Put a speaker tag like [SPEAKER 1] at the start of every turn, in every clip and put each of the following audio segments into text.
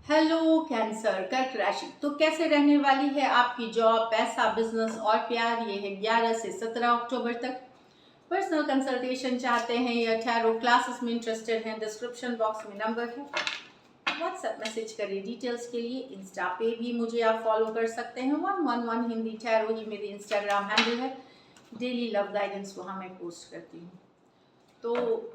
[SPEAKER 1] Hello cancer कर्क राशि। तो कैसे रहने वाली है आपकी जॉब, पैसा, बिजनेस और प्यार। ये है 11 से 17 अक्टूबर तक। पर्सनल कंसल्टेशन चाहते हैं या टैरो क्लासेस में इंटरेस्टेड हैं, डिस्क्रिप्शन बॉक्स में नंबर है, व्हाट्सएप मैसेज करिए डिटेल्स के लिए। इंस्टा पे भी मुझे आप फॉलो कर सकते हैं, 111 हिंदी टैरो ही मेरी इंस्टाग्राम हैंडल है। डेली लव गाइडेंस वहाँ मैं पोस्ट करती हूँ। तो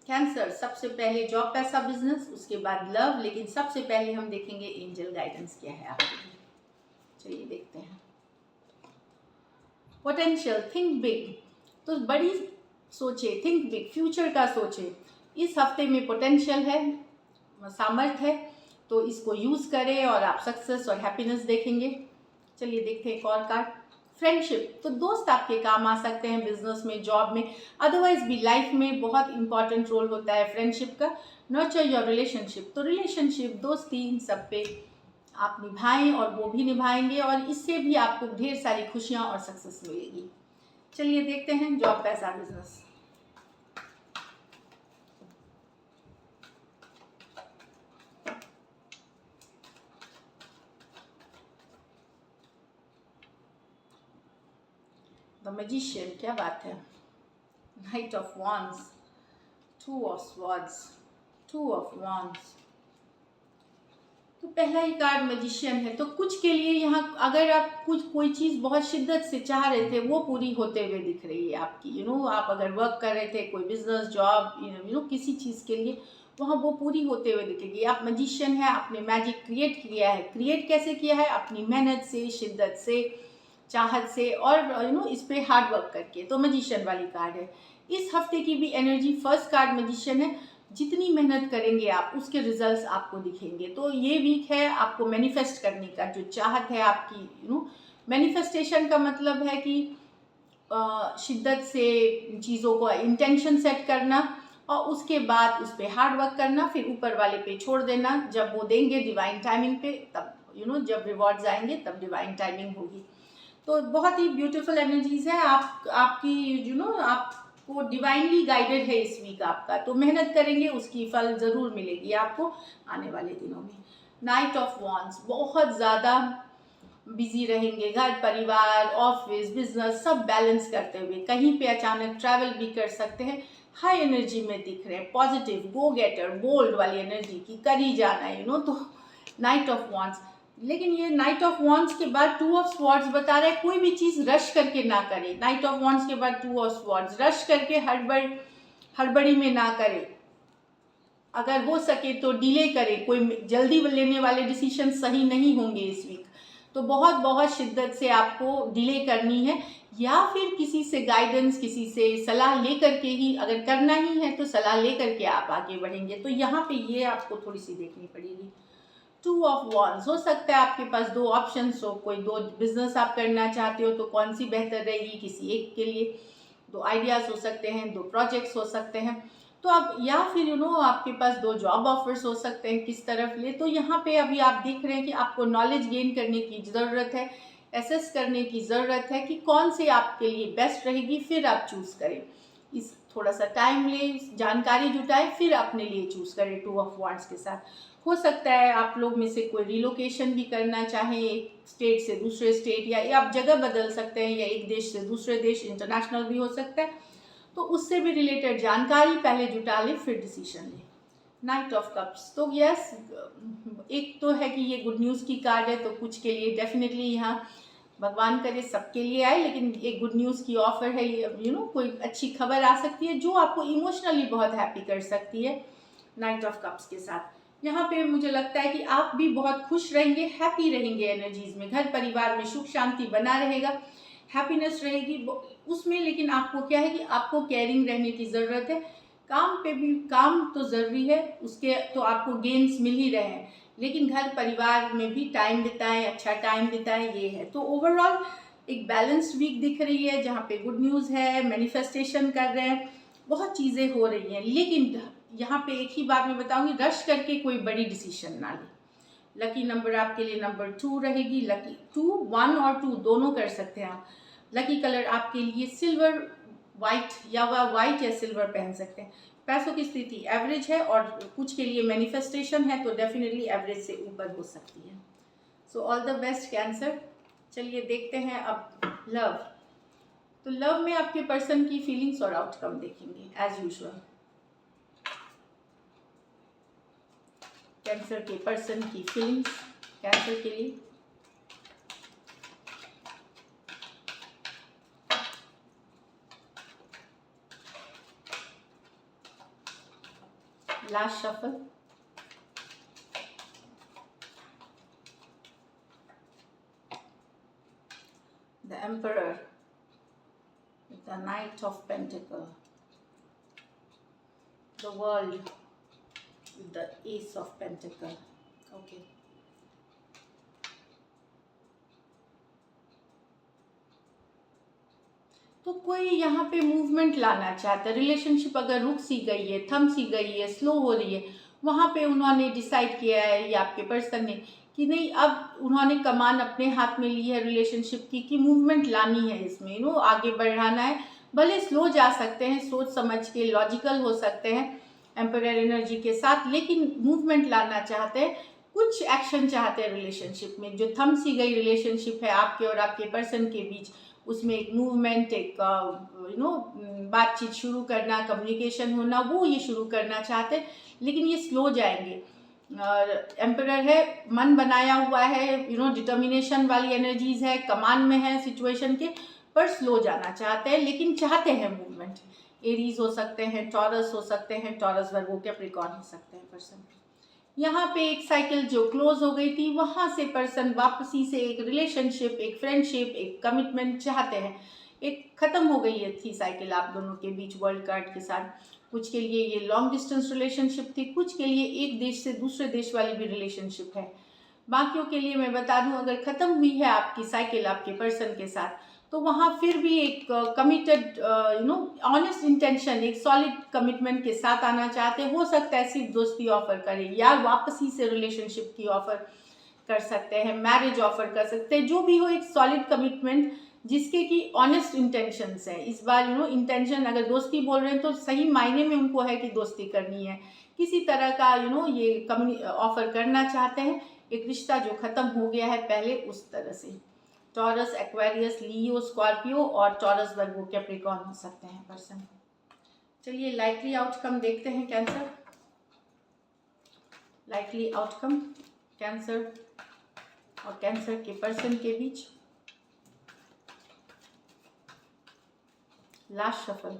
[SPEAKER 1] कैंसर, सबसे पहले जॉब, पैसा, बिजनेस, उसके बाद लव, लेकिन सबसे पहले हम देखेंगे एंजल गाइडेंस क्या है आपके लिए। चलिए देखते हैं। Potential, think big. तो बड़ी सोचे, थिंक बिग, फ्यूचर का सोचे। इस हफ्ते में पोटेंशियल है, सामर्थ्य है, तो इसको यूज करें और आप सक्सेस और हैप्पीनेस देखेंगे। चलिए देखते हैं एक और कार्ड। फ्रेंडशिप, तो दोस्त आपके काम आ सकते हैं बिजनेस में, जॉब में, अदरवाइज भी लाइफ में बहुत इंपॉर्टेंट रोल होता है फ्रेंडशिप का। नर्चर योर रिलेशनशिप, तो रिलेशनशिप, दोस्ती, इन सब पे आप निभाएं और वो भी निभाएंगे और इससे भी आपको ढेर सारी खुशियां और सक्सेस मिलेगी। चलिए देखते हैं जॉब, पैसा, बिजनेस। द मैजिशियन, क्या बात है। Night of wands, two of swords, two of wands. तो पहला ही कार्ड मैजिशियन है। तो कुछ के लिए यहाँ अगर आप कुछ कोई चीज़ बहुत शिद्दत से चाह रहे थे, वो पूरी होते हुए दिख रही है आपकी। आप अगर वर्क कर रहे थे, कोई बिजनेस, जॉब, किसी चीज़ के लिए, वहाँ वो पूरी होते हुए दिखेगी। आप मैजिशियन है, आपने मैजिक क्रिएट किया है। क्रिएट कैसे किया है? अपनी मेहनत से, शिद्दत से, चाहत से और इस पे हार्ड वर्क करके। तो मैजिशियन वाली कार्ड है। इस हफ्ते की भी एनर्जी, फर्स्ट कार्ड मैजिशियन है। जितनी मेहनत करेंगे आप, उसके रिजल्ट्स आपको दिखेंगे। तो ये वीक है आपको मैनिफेस्ट करने का, जो चाहत है आपकी। मैनिफेस्टेशन का मतलब है कि शिद्दत से चीज़ों को इंटेंशन सेट करना और उसके बाद उस पर हार्ड वर्क करना, फिर ऊपर वाले पे छोड़ देना। जब वो देंगे डिवाइन टाइमिंग पे, तब जब रिवॉर्ड्स आएंगे तब डिवाइन टाइमिंग होगी। तो बहुत ही ब्यूटीफुल एनर्जीज है आपकी। आपको डिवाइनली गाइडेड है इस वीक आपका। तो मेहनत करेंगे, उसकी फल जरूर मिलेगी आपको आने वाले दिनों में। नाइट ऑफ वॉन्ड्स, बहुत ज़्यादा बिजी रहेंगे, घर परिवार, ऑफिस, बिजनेस सब बैलेंस करते हुए। कहीं पे अचानक ट्रैवल भी कर सकते हैं। हाई एनर्जी में दिख रहे हैं, पॉजिटिव, गो गेटर, बोल्ड वाली एनर्जी की, कर ही जाना है। तो नाइट ऑफ वॉन्ड्स। लेकिन ये नाइट ऑफ वॉन्ड्स के बाद टू ऑफ स्वॉर्ड्स बता रहा है कोई भी चीज़ रश करके ना करे। नाइट ऑफ वॉन्ड्स के बाद टू ऑफ स्वॉर्ड्स, रश करके हड़बड़ी में ना करे। अगर हो सके तो डिले करे। कोई जल्दी लेने वाले डिसीजन सही नहीं होंगे इस वीक। तो बहुत बहुत शिद्दत से आपको डिले करनी है, या फिर किसी से गाइडेंस, किसी से सलाह लेकर के ही, अगर करना ही है तो सलाह लेकर के आप आगे बढ़ेंगे। तो यहाँ पे ये आपको थोड़ी सी देखनी पड़ेगी। टू ऑफ वॉन्ड्स, हो सकता है आपके पास दो ऑप्शंस हो। कोई दो बिजनेस आप करना चाहते हो तो कौन सी बेहतर रहेगी, किसी एक के लिए दो आइडियाज हो सकते हैं, दो प्रोजेक्ट्स हो सकते हैं। तो अब या फिर आपके पास दो जॉब ऑफर्स हो सकते हैं, किस तरफ ले। तो यहाँ पे अभी आप देख रहे हैं कि आपको नॉलेज गेन करने की ज़रूरत है, एसेस करने की ज़रूरत है कि कौन सी आपके लिए बेस्ट रहेगी, फिर आप चूज़ करें। इस थोड़ा सा टाइम ले, जानकारी जुटाए, फिर अपने लिए चूज़ करें टू ऑफ वॉन्ड्स के साथ। हो सकता है आप लोग में से कोई रिलोकेशन भी करना चाहें, एक स्टेट से दूसरे स्टेट, या आप जगह बदल सकते हैं, या एक देश से दूसरे देश, इंटरनेशनल भी हो सकता है। तो उससे भी रिलेटेड जानकारी पहले जुटा लें, फिर डिसीजन लें। नाइट ऑफ कप्स, तो यस, एक तो है कि ये गुड न्यूज़ की कार्ड है, तो कुछ के लिए डेफिनेटली यहाँ भगवान करे सबके लिए आए, लेकिन एक गुड न्यूज़ की ऑफर है। कोई अच्छी खबर आ सकती है जो आपको इमोशनली बहुत हैप्पी कर सकती है नाइट ऑफ कप्स के साथ। यहाँ पे मुझे लगता है कि आप भी बहुत खुश रहेंगे, हैप्पी रहेंगे एनर्जीज में। घर परिवार में सुख शांति बना रहेगा, हैप्पीनेस रहेगी उसमें। लेकिन आपको क्या है कि आपको केयरिंग रहने की ज़रूरत है। काम पे भी, काम तो ज़रूरी है, उसके तो आपको गेन्स मिल ही रहे हैं, लेकिन घर परिवार में भी टाइम बिताएं, अच्छा टाइम बिताएं, ये है। तो ओवरऑल एक बैलेंस्ड वीक दिख रही है, जहाँ पे गुड न्यूज़ है, मैनिफेस्टेशन कर रहे हैं, बहुत चीज़ें हो रही हैं। लेकिन यहाँ पे एक ही बात मैं बताऊंगी, रश करके कोई बड़ी डिसीजन ना ले। लकी नंबर आपके लिए नंबर 2 रहेगी। लकी 2, 1 और 2 दोनों कर सकते हैं आप। लकी कलर आपके लिए सिल्वर वाइट, या वह वाइट या सिल्वर पहन सकते हैं। पैसों की स्थिति एवरेज है और कुछ के लिए मैनिफेस्टेशन है तो डेफिनेटली एवरेज से ऊपर हो सकती है। So all the best cancer. चलिए देखते हैं अब लव। तो लव में आपके पर्सन की फीलिंग्स और आउटकम देखेंगे एज यूजुअल। कैंसर के पर्सन की फीलिंग्स कैंसर के लिए। Last shuffle. The Emperor with the Knight of Pentacle. The World with the Ace of Pentacle. Okay. तो कोई यहाँ पे मूवमेंट लाना चाहता है। रिलेशनशिप अगर रुक सी गई है, थम सी गई है, स्लो हो रही है, वहाँ पे उन्होंने डिसाइड किया है या आपके पर्सन ने कि नहीं, अब उन्होंने कमान अपने हाथ में ली है रिलेशनशिप की कि मूवमेंट लानी है, इसमें आगे बढ़ाना है। भले स्लो जा सकते हैं, सोच समझ के, लॉजिकल हो सकते हैं एम्परर एनर्जी के साथ, लेकिन मूवमेंट लाना चाहते हैं, कुछ एक्शन चाहते हैं रिलेशनशिप में। जो थम सी गई रिलेशनशिप है आपके और आपके पर्सन के बीच, उसमें एक मूवमेंट, एक बातचीत शुरू करना, कम्युनिकेशन होना, वो ये शुरू करना चाहते हैं, लेकिन ये स्लो जाएंगे। एम्परर है, मन बनाया हुआ है, डिटर्मिनेशन वाली एनर्जीज है, कमान में है सिचुएशन के, पर स्लो जाना चाहते हैं, लेकिन चाहते हैं मूवमेंट। एरीज हो सकते हैं, टॉरस हो सकते हैं, टॉरस वर्गो, कैप्रिकॉर्न हो सकते हैं पर्सन। यहाँ पे एक साइकिल जो क्लोज हो गई थी, वहाँ से पर्सन वापसी से एक रिलेशनशिप, एक फ्रेंडशिप, एक कमिटमेंट चाहते हैं। एक खत्म हो गई थी साइकिल आप दोनों के बीच वर्ल्ड कार्ड के साथ। कुछ के लिए ये लॉन्ग डिस्टेंस रिलेशनशिप थी, कुछ के लिए एक देश से दूसरे देश वाली भी रिलेशनशिप है। बाकियों के लिए मैं बता दूं, अगर खत्म हुई है आपकी साइकिल आपके पर्सन के साथ, तो वहाँ फिर भी एक कमिटेड ऑनेस्ट इंटेंशन, एक सॉलिड कमिटमेंट के साथ आना चाहते हैं। हो सकता है सिर्फ दोस्ती ऑफर करें या वापसी से रिलेशनशिप की ऑफर कर सकते हैं, मैरिज ऑफर कर सकते हैं, जो भी हो, एक सॉलिड कमिटमेंट जिसके की ऑनेस्ट इंटेंशंस है। इस बार इंटेंशन, अगर दोस्ती बोल रहे हैं तो सही मायने में उनको है कि दोस्ती करनी है, किसी तरह का ये ऑफर करना चाहते हैं, एक रिश्ता जो खत्म हो गया है पहले, उस तरह से। टॉरस, एक्वेरियस, लियो, स्कॉर्पियो और टॉरस वर्गो, कैप्रिकॉर्न हो सकते हैं पर्सन। चलिए लाइकली आउटकम देखते हैं कैंसर। लाइकली आउटकम कैंसर और कैंसर के पर्सन के बीच। Last shuffle.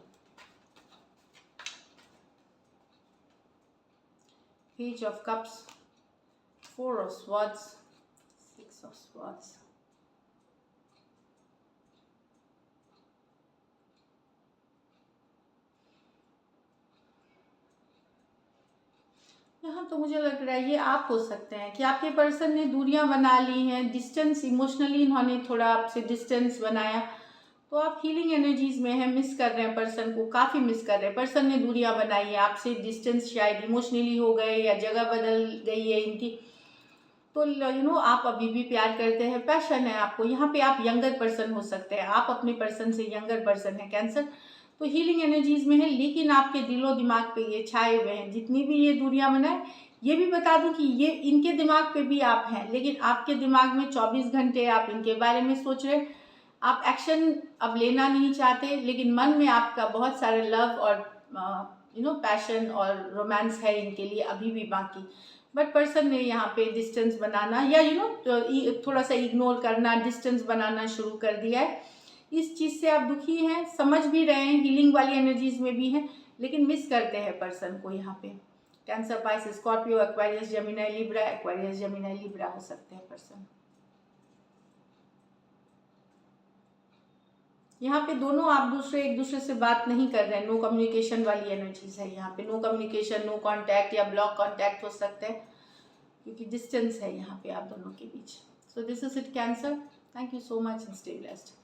[SPEAKER 1] Page of Cups, 4 of swords, 6 of swords। यहाँ तो मुझे लग रहा है ये आप हो सकते हैं कि आपके पर्सन ने दूरियां बना ली हैं, डिस्टेंस, इमोशनली इन्होंने थोड़ा आपसे डिस्टेंस बनाया, तो आप हीलिंग एनर्जीज में हैं, मिस कर रहे हैं पर्सन को, काफ़ी मिस कर रहे हैं। पर्सन ने दूरियां बनाई है आपसे, डिस्टेंस शायद इमोशनली हो गए या जगह बदल गई है इनकी, तो आप अभी भी प्यार करते हैं, पैशन है आपको। यहाँ पे आप यंगर पर्सन हो सकते हैं, आप अपने पर्सन से यंगर पर्सन है कैंसर, तो हीलिंग एनर्जीज में है, लेकिन आपके दिलो दिमाग पे ये छाए हुए हैं। जितनी भी ये दूरियां बनाए, ये भी बता दूं कि ये इनके दिमाग पे भी आप हैं, लेकिन आपके दिमाग में 24 घंटे आप इनके बारे में सोच रहे हैं। आप एक्शन अब लेना नहीं चाहते, लेकिन मन में आपका बहुत सारे लव और पैशन और रोमांस है इनके लिए अभी भी बाकी। बट पर्सन ने यहाँ पे डिस्टेंस बनाना या थोड़ा सा इग्नोर करना, डिस्टेंस बनाना शुरू कर दिया है। इस चीज़ से आप दुखी हैं, समझ भी रहे हैं, हीलिंग वाली एनर्जीज में भी हैं, लेकिन मिस करते हैं पर्सन को यहाँ पे। Cancer, Pisces, Scorpio, Aquarius, Gemini, Libra, Aquarius, Gemini, Libra हो सकते हैं पर्सन। यहाँ पे दोनों आप एक दूसरे से बात नहीं कर रहे हैं, नो कम्युनिकेशन वाली एनर्जीज है यहाँ पे। नो कम्युनिकेशन, नो कॉन्टैक्ट या ब्लॉक कॉन्टैक्ट हो सकते हैं, क्योंकि डिस्टेंस है यहाँ पे आप दोनों के बीच। So this is it Cancer. Thank you so much and stay blessed.